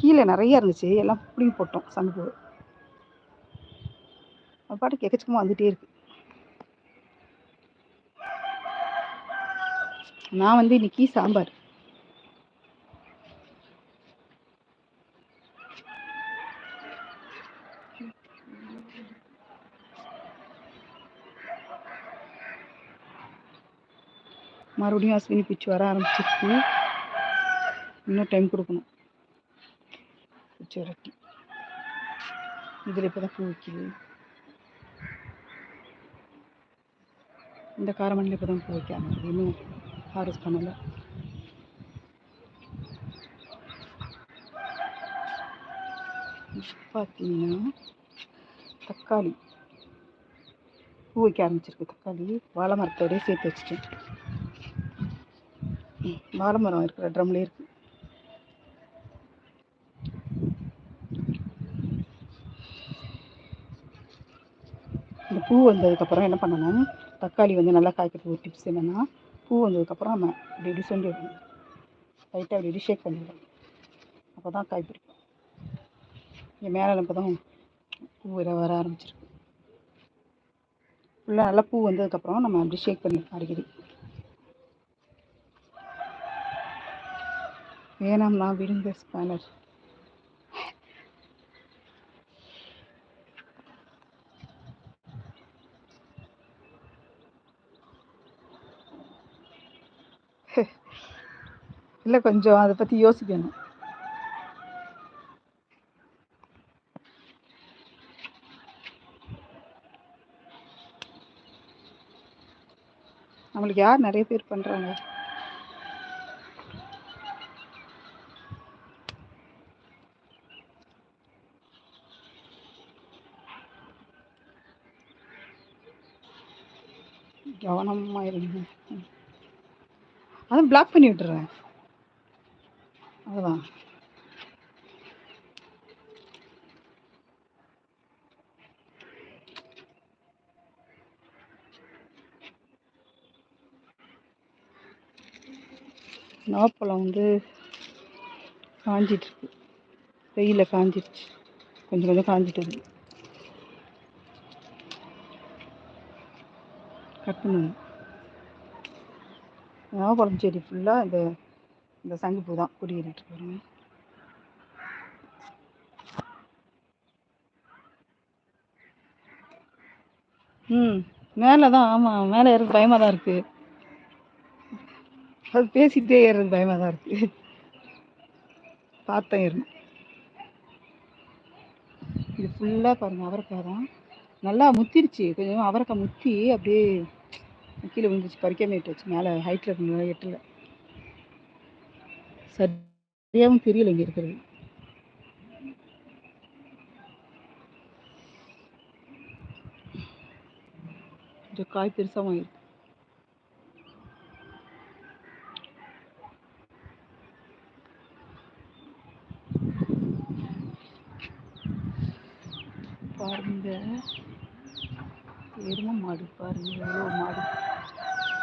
கீழே நிறைய இருந்துச்சு, எல்லாம் பிடிங்கி போட்டோம் சங்குப்பூ. அது பாட்டுக்கு எக்கச்சக்கமாக வந்துகிட்டே இருக்கு. நான் வந்து இன்னைக்கு சாம்பார். மறுபடியும் அஸ்வினி பிச்சு வர ஆரம்பிச்சிருக்கு. இன்னும் டைம் கொடுக்கணும். பிச்சு வரட்டி இதில் இப்போ தான் பூ வைக்கிது. இந்த காரமணியில் இப்போ தான் பூ வைக்க ஆரம்பிக்குது. இன்னும் ஹார்வெஸ்ட் பண்ணலை. பார்த்தீங்கன்னா தக்காளி பூ வைக்க ஆரம்பிச்சிருக்கு. தக்காளி வாழை மரத்தோடய சேர்த்து வச்சுட்டேன். வாழை மரம் இருக்கிற ட்ரம்லேயே இருக்குது. இந்த பூ வந்ததுக்கப்புறம் என்ன பண்ணணும், தக்காளி வந்து நல்லா காய்க்கிறதுக்கு ஒரு டிப்ஸ் என்னென்னா, பூ வந்ததுக்கப்புறம் நம்ம இப்படி இப்படி சொல்லி விடணும். லைட்டாக அப்படி இப்படி ஷேக் பண்ணிடணும். அப்போ தான் காய் பிடிக்கும். இங்கே மேலே இப்போ தான் பூ வர ஆரம்பிச்சிருக்கு. ஃபுல்லாக நல்லா பூ வந்ததுக்கப்புறம் நம்ம அப்படி ஷேக் பண்ணிடணும் அடிக்கடி. வேணாம்னா விடுங்க ஸ்பேனர். இல்லை, கொஞ்சம் அதை பற்றி யோசிக்கணும். நம்மளுக்கு யார் நிறைய பேர் பண்ணுறாங்க. கவனமாக இருங்க. அதான் பிளாக் பண்ணி விட்டுறேன். அதுதான் நாப்பழம் வந்து காஞ்சிட்ருக்கு. வெயிலில் காஞ்சிடுச்சு. கொஞ்சம் கொஞ்சம் காஞ்சிட்டு வருது. கட் பண்ணணும். நாவப்பழம் செடி ஃபுல்லாக இந்த சங்குப்பூ தான் குடியேறிட்டு பாருங்க. மேலே தான். ஆமாம், மேலே ஏறது பயமாக தான் இருக்குது. அது பேசிகிட்டே ஏறது பயமாக தான் இருக்குது. பார்த்தேன் ஏறணும். இது ஃபுல்லாக பாருங்கள் அவரைக்காய் தான். நல்லா முத்திருச்சு. கொஞ்சம் அவரைக்காய் முத்தி அப்படியே கீழே விழுந்துச்சு. பறிக்காம விட்டுச்சு. மேலே ஹைட்டில் இருக்கணும், எட்டில் சரியாகவும் தெரியல இங்கே இருக்கிறது. கொஞ்சம் காய் பெருசாகவும் இருக்கு. பாருங்க, எருமை மாடு பாருங்க, எவ்வளோ மாடு.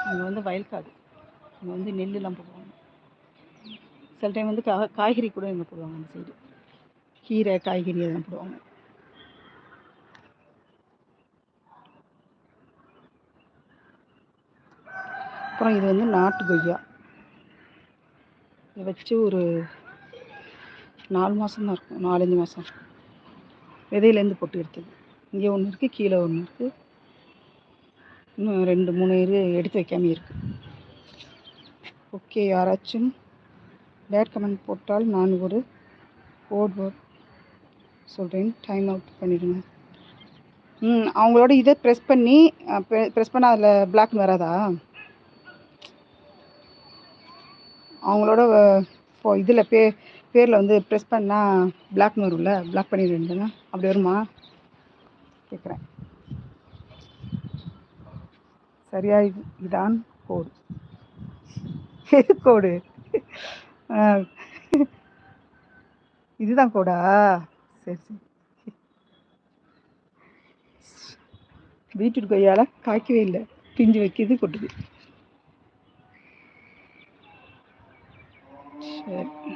அங்கே வந்து வயல்காடு. அங்கே வந்து நெல்லுலாம் போடுவாங்க. சில டைம் வந்து காய்கறி கூட இங்கே போடுவாங்க. அந்த சைடு கீரை காய்கறி அதெல்லாம் போடுவாங்க. அப்புறம் இது வந்து நாட்டு கொய்யா. இதை வச்சு ஒரு 4 மாதம் தான் இருக்கும், 4-5 மாதம். விதையிலேருந்து போட்டு எடுத்தது. இங்கே ஒன்று இருக்குது, கீழே ஒன்று இருக்குது. இன்னும் 2-3 எடுத்து வைக்காமல் இருக்குது. ஓகே, யாராச்சும் பேட் கமெண்ட் போட்டால் நான் ஒரு வேர்ட் சொல்கிறேன். டைம் அவுட் பண்ணிடுங்க. அவங்களோட இதை ப்ரெஸ் பண்ணால் அதில் பிளாக்னு வராதா? அவங்களோட இதில் பேரில் வந்து ப்ரெஸ் பண்ணால் பிளாக்னு வரும்ல, பிளாக் பண்ணிடுங்க. அப்படி வருமா கேட்குறேன். சரியா? இதான் கோடு. எது கோடு? இதுதான் கோடா? சரி சரி. பீட்ரூட் கொய்யால காய்க்கவே இல்லை, பிஞ்சு வைக்கிது, கொட்டுது. சரி.